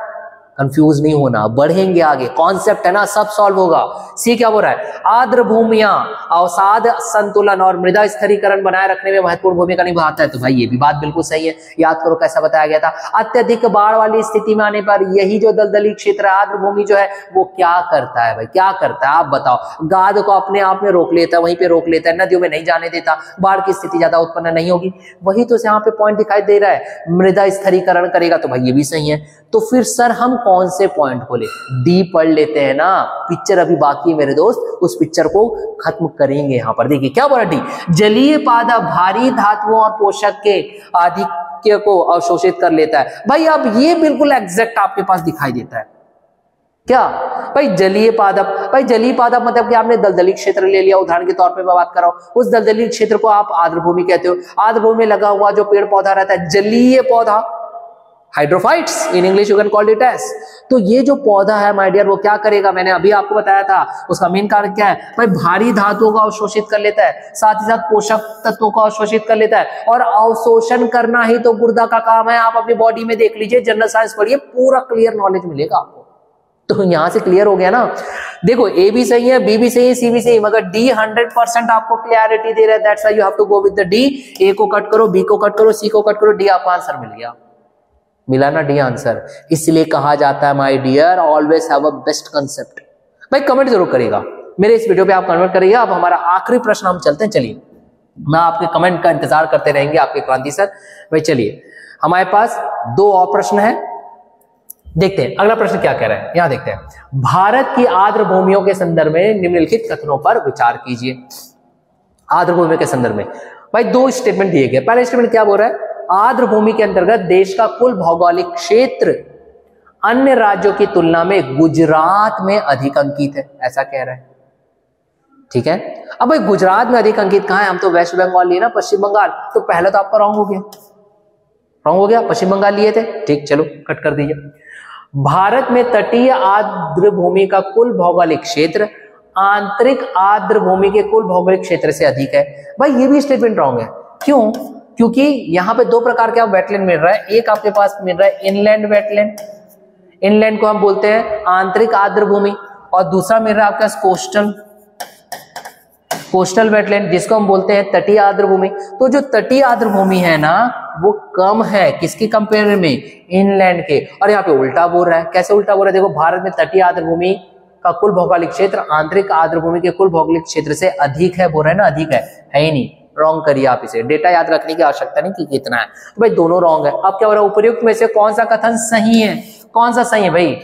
कंफ्यूज नहीं होना, बढ़ेंगे आगे, कॉन्सेप्ट है ना, सब सॉल्व होगा। सी क्या बोल रहा है, आर्द्र भूमियां अवसाद संतुलन और मृदा स्थिरीकरण बनाए रखने में महत्वपूर्ण भूमिका निभाता है। तो भाई ये भी बात बिल्कुल सही है। याद करो कैसा बताया गया था, अत्यधिक बाढ़ वाली स्थिति में आने पर यही जो दलदली क्षेत्र आर्द्र भूमि जो है वो क्या करता है, भाई क्या करता है आप बताओ, गाद को अपने आप में रोक लेता है, वहीं पे रोक लेता है, नदियों में नहीं जाने देता, बाढ़ की स्थिति ज्यादा उत्पन्न नहीं होगी। वही तो यहाँ पे पॉइंट दिखाई दे रहा है, मृदा स्थिरीकरण करेगा। तो भाई ये भी सही है। तो फिर सर हम कौन से पॉइंट को ले, डी पढ़ लेते हैं ना, पिक्चर अभी बाकी है मेरे दोस्त, उस पिक्चर को खत्म करेंगे। यहां पर देखिए क्या बोला, डी जलीय पादप भारी धातुओं और पोषक के आधिक्य को अवशोषित कर लेता है। भाई अब ये बिल्कुल एग्जैक्ट आपके पास दिखाई देता है क्या, भाई जलीय पादप, भाई जलीय पादप मतलब कि आपने दलदली क्षेत्र ले लिया, उदाहरण के तौर पे मैं बात कर रहा हूं, उस दलदली क्षेत्र को आप आर्द्र भूमि कहते हो। आर्द्र भूमि में लगा हुआ जो पेड़ पौधा रहता है, जलीय पौधा, hydrophytes in English you can call it as. तो ये जो पौधा है माय डियर वो क्या करेगा, मैंने अभी आपको बताया था, उसका मेन कारण क्या है, भाई भारी धातुओं को अवशोषित कर लेता है, साथ ही साथ पोषक तत्वों को अवशोषित कर लेता है। और अवशोषण करना ही तो गुर्दा का काम है। आप अपनी बॉडी में देख लीजिए, जनरल साइंस पढ़िए, पूरा क्लियर नॉलेज मिलेगा आपको। तो यहां से क्लियर हो गया ना। देखो ए भी सही है, बी भी सही है, सी भी सही है, मगर डी 100% आपको क्लियरिटी दे रहा है। That's why you have to go with the D. A को कट करो, बी को कट करो, सी को कट करो, डी आपका आंसर मिल गया, मिला ना डी आंसर। इसलिए कहा जाता है my dear always have a best concept. भाई कमेंट जरूर करिएगा मेरे इस वीडियो पे, आप कमेंट करिएगा। अब हमारा आखिरी प्रश्न हम चलते हैं, चलिए मैं आपके कमेंट का इंतजार करते रहेंगे आपके क्रांति सर। भाई चलिए हमारे पास 2 और प्रश्न है, देखते हैं अगला प्रश्न क्या कह रहा है। यहां देखते हैं, भारत की आर्द्र भूमियों के संदर्भ में निम्नलिखित कथनों पर विचार कीजिए। आर्द्र भूमि के संदर्भ में भाई 2 स्टेटमेंट दिए गए। पहला स्टेटमेंट क्या बोल रहा है, आर्द्र भूमि के अंतर्गत देश का कुल भौगोलिक क्षेत्र अन्य राज्यों की तुलना में गुजरात में अधिक अंकित है, ऐसा कह रहा है। ठीक है, अब भाई गुजरात में अधिक अंकित कहां है, हम तो वेस्ट बंगाल लिए ना, पश्चिम बंगाल, तो पहला तो आपका रॉन्ग हो गया। रॉन्ग हो गया, पश्चिम बंगाल लिए थे, ठीक, चलो कट कर दीजिए। भारत में तटीय आर्द्र भूमि का कुल भौगोलिक क्षेत्र आंतरिक आर्द्र भूमि के कुल भौगोलिक क्षेत्र से अधिक है। भाई ये भी स्टेटमेंट रॉन्ग है, क्यों? क्योंकि यहाँ पे दो प्रकार के वेटलैंड मिल रहा है, एक आपके पास मिल रहा है इनलैंड वेटलैंड, इनलैंड को हम बोलते हैं आंतरिक आर्द्र भूमि, और दूसरा मिल रहा है आपके पास कोस्टल वेटलैंड, जिसको हम बोलते हैं तटीय आर्द्र भूमि। तो जो तटीय आर्द्र भूमि है ना वो कम है, किसके कंपेयर में? इनलैंड के। और यहाँ पे उल्टा बोल रहा है, कैसे उल्टा बोल रहा है? देखो, भारत में तटीय आर्द्र भूमि का कुल भौगोलिक क्षेत्र आंतरिक आर्द्र भूमि के कुल भौगोलिक क्षेत्र से अधिक है, बोल रहा है ना, अधिक है ही नहीं, रॉन्ग करिए आप इसे, डेटा याद रखने की आवश्यकता नहीं कि कितना है, तो भाई दोनों रॉन्ग है। अब क्या हो रहा है, उपर्युक्त में से कौन सा कथन सही है? कौन सा सही है भाई?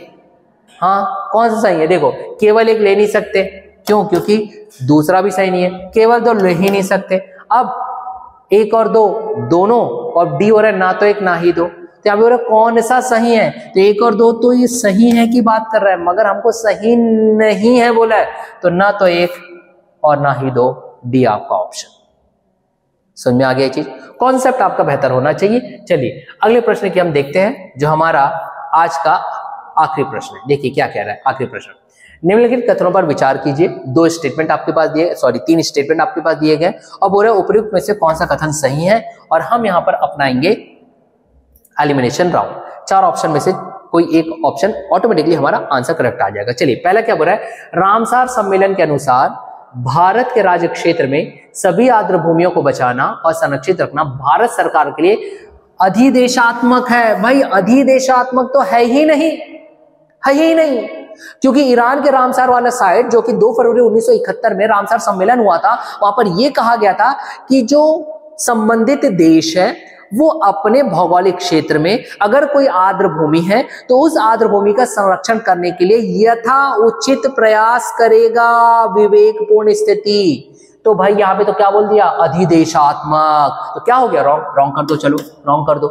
हाँ, कौन सा सही है? देखो, केवल एक ले नहीं सकते, क्यों? क्योंकि दूसरा भी सही नहीं है, केवल दो ले ही नहीं सकते। अब एक और दो दोनों, और डी हो रहा है ना तो एक ना ही दो, तो यहाँ पे कौन सा सही है? तो एक और दो तो ये सही है की बात कर रहा है, मगर हमको सही नहीं है बोला है, तो ना तो एक और ना ही दो, डी आपका ऑप्शन। समझ में आ गया चीज, कॉन्सेप्ट आपका बेहतर होना चाहिए। चलिए अगले प्रश्न की हम देखते हैं, जो हमारा आज का आखिरी प्रश्न है। देखिए क्या कह रहा है आखिरी प्रश्न, निम्नलिखित कथनों पर विचार कीजिए। दो स्टेटमेंट आपके पास दिए, सॉरी 3 स्टेटमेंट आपके पास दिए गए, और बोल रहे उपयुक्त में से कौन सा कथन सही है, और हम यहाँ पर अपनाएंगे एलिमिनेशन राउंड। 4 ऑप्शन में से कोई एक ऑप्शन ऑटोमेटिकली हमारा आंसर करेक्ट आ जाएगा। चलिए पहला क्या बोल रहा है, रामसार सम्मेलन के अनुसार भारत के राज्य क्षेत्र में सभी आर्द्र भूमियों को बचाना और संरक्षित रखना भारत सरकार के लिए अधिदेशात्मक है। भाई अधिदेशात्मक तो है ही नहीं, है ही नहीं, क्योंकि ईरान के रामसार वाला साइट, जो कि 2 फरवरी 1971 में रामसार सम्मेलन हुआ था, वहां पर यह कहा गया था कि जो संबंधित देश है वो अपने भौगोलिक क्षेत्र में अगर कोई आर्द्र भूमि है तो उस आर्द्र भूमि का संरक्षण करने के लिए यथा उचित प्रयास करेगा, विवेकपूर्ण स्थिति। तो भाई यहाँ पे तो क्या बोल दिया, अधिदेशात्मक, तो क्या हो गया, रॉन्ग। रॉन्ग कर दो, चलो रॉन्ग कर दो,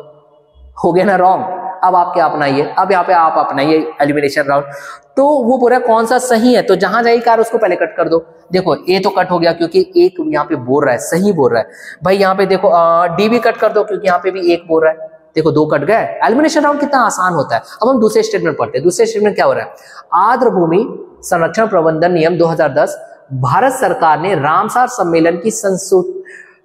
हो गया ना रॉन्ग। अब आप क्या अपनाइए, अब यहाँ पे आप अपनाइए एलिमिनेशन राउंड। तो वो पूरा कौन सा सही है, तो जहां जाएगी कार उसको पहले कट कर दो। देखो ए तो कट हो गया क्योंकि एक यहाँ पे बोल रहा है, सही बोल रहा है भाई। यहाँ पे देखो डी भी कट कर दो क्योंकि यहाँ पे भी एक बोल रहा है। देखो 2 कट गए। एलिमिनेशन राउंड कितना आसान होता है। अब हम दूसरे स्टेटमेंट पढ़ते हैं। दूसरे स्टेटमेंट क्या हो रहा है, आर्द्र भूमि संरक्षण प्रबंधन नियम 2010 भारत सरकार ने रामसार सम्मेलन की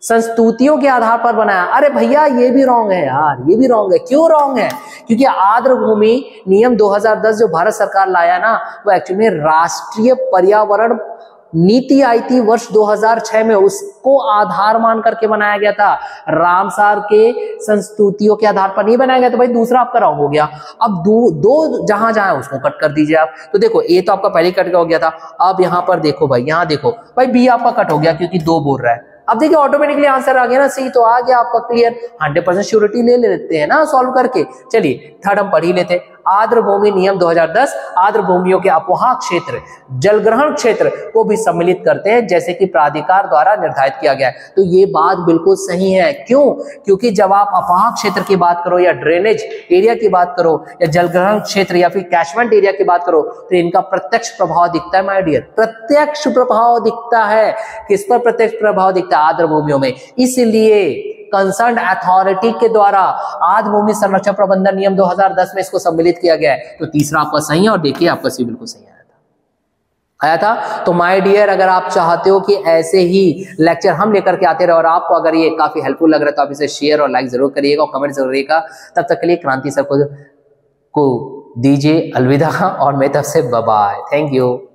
संस्तुतियों के आधार पर बनाया। अरे भैया ये भी रॉन्ग है यार, ये भी रॉन्ग है। क्यों रॉन्ग है? क्योंकि आर्द्र भूमि नियम 2010 जो भारत सरकार लाया ना, वो एक्चुअली में राष्ट्रीय पर्यावरण नीति आई थी वर्ष 2006 में, उसको आधार मान करके बनाया गया था। रामसार के संस्तुतियों के आधार पर नहीं बनाया गया। तो भाई दूसरा आपका रॉन्ग हो गया। अब दो जहां जहां उसको कट कर दीजिए आप। तो देखो ए तो आपका पहले कट हो गया था। अब यहाँ पर देखो भाई, यहाँ देखो भाई बी आपका कट हो गया क्योंकि 2 बोल रहा है। अब देखिए ऑटोमेटिकली आंसर आ गया ना, सी तो आ गया आपका क्लियर। 100% श्योरिटी ले लेते हैं ना सॉल्व करके। चलिए थर्ड हम पढ़ ही लेते। आर्द्र भूमि नियम 2010 आर्द्र भूमियों के अपोहा क्षेत्र, जलग्रहण क्षेत्र को भी सम्मिलित करते हैं, जैसे कि प्राधिकार द्वारा निर्धारित किया गया है। तो ये बात बिल्कुल सही है। क्यों? क्योंकि जब आप अपोहा क्षेत्र की बात करो या ड्रेनेज एरिया की बात करो या जलग्रहण क्षेत्र या फिर कैचमेंट एरिया की बात करो, तो इनका प्रत्यक्ष प्रभाव दिखता है माय डियर, प्रत्यक्ष प्रभाव दिखता है। किस पर प्रत्यक्ष प्रभाव दिखता है? आर्द्र भूमियों में। इसलिए कंसर्न अथॉरिटी के द्वारा आर्द्र भूमि संरक्षण प्रबंधन नियम 2010 में इसको सम्मिलित किया गया है। तो तीसरा आपका सही है, और देखिए आपका सी बिल्कुल सही आया था। तो माय डियर, अगर आप चाहते हो कि ऐसे ही लेक्चर हम लेकर के आते रहे और आपको अगर ये काफी हेल्पफुल लग रहा है, तो आप इसे शेयर और लाइक जरूर करिएगा और कमेंट जरूर करिएगा। तब तक के लिए क्रांति सर को दीजिए अलविदा, और मेरी तरफ से बाय बाय, थैंक यू।